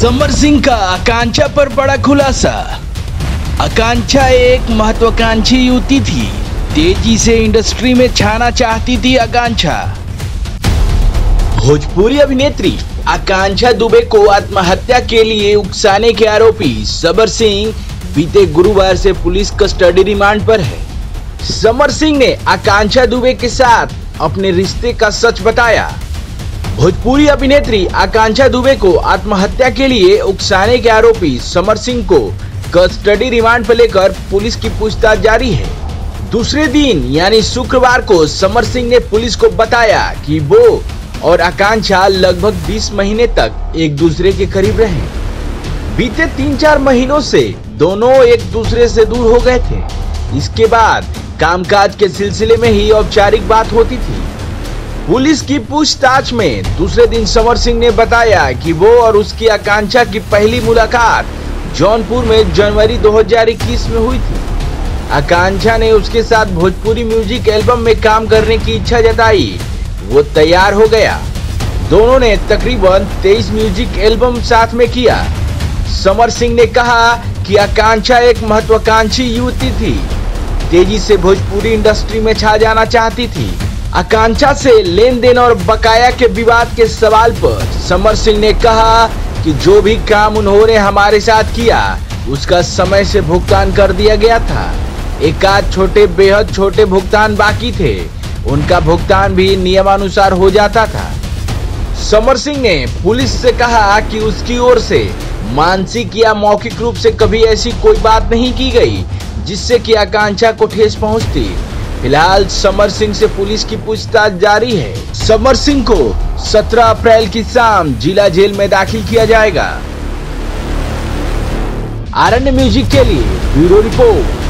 समर सिंह का आकांक्षा पर बड़ा खुलासा। आकांक्षा एक महत्वाकांक्षी युवती थी, तेजी से इंडस्ट्री में छाना चाहती थी आकांक्षा। भोजपुरी अभिनेत्री आकांक्षा दुबे को आत्महत्या के लिए उकसाने के आरोपी समर सिंह बीते गुरुवार से पुलिस कस्टडी रिमांड पर है। समर सिंह ने आकांक्षा दुबे के साथ अपने रिश्ते का सच बताया। भोजपुरी अभिनेत्री आकांक्षा दुबे को आत्महत्या के लिए उकसाने के आरोपी समर सिंह को कस्टडी रिमांड पर लेकर पुलिस की पूछताछ जारी है। दूसरे दिन यानी शुक्रवार को समर सिंह ने पुलिस को बताया कि वो और आकांक्षा लगभग 20 महीने तक एक दूसरे के करीब रहे। बीते 3-4 महीनों से दोनों एक दूसरे से दूर हो गए थे। इसके बाद कामकाज के सिलसिले में ही औपचारिक बात होती थी। पुलिस की पूछताछ में दूसरे दिन समर सिंह ने बताया कि वो और उसकी आकांक्षा की पहली मुलाकात जौनपुर में जनवरी 2021 में हुई थी। आकांक्षा ने उसके साथ भोजपुरी म्यूजिक एल्बम में काम करने की इच्छा जताई। वो तैयार हो गया। दोनों ने तकरीबन 23 म्यूजिक एल्बम साथ में किया। समर सिंह ने कहा कि आकांक्षा एक महत्वाकांक्षी युवती थी, तेजी से भोजपुरी इंडस्ट्री में छा जाना चाहती थी। आकांक्षा से लेन देन और बकाया के विवाद के सवाल पर समर सिंह ने कहा कि जो भी काम उन्होंने हमारे साथ किया उसका समय से भुगतान कर दिया गया था। एक आध छोटे बेहद छोटे भुगतान बाकी थे, उनका भुगतान भी नियमानुसार हो जाता था। समर सिंह ने पुलिस से कहा कि उसकी ओर से मानसिक या मौखिक रूप से कभी ऐसी कोई बात नहीं की गई जिससे कि आकांक्षा को ठेस पहुंचती। फिलहाल समर सिंह से पुलिस की पूछताछ जारी है। समर सिंह को 17 अप्रैल की शाम जिला जेल में दाखिल किया जाएगा। आरण्य म्यूजिक के लिए ब्यूरो रिपोर्ट।